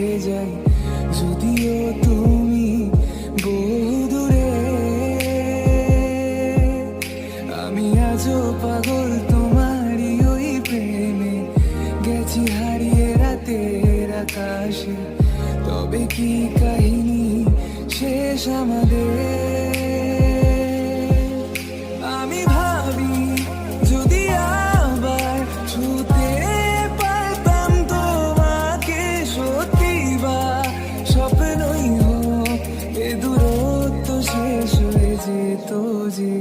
যাই যদিও তুমি বহুদূরে, আমি আজও পাগল তোমারই ওই প্রেমে, গেছি হারিয়ে রাতের আকাশে। তবে কি কাহিনী শেষ আমাদের? আমি ভাবি যদি আবার ছুতে পারতাম তোমাকে, সত্যি বা স্বপ্নই হোক এ দূরত্ব শেষ হয়ে যেত যে।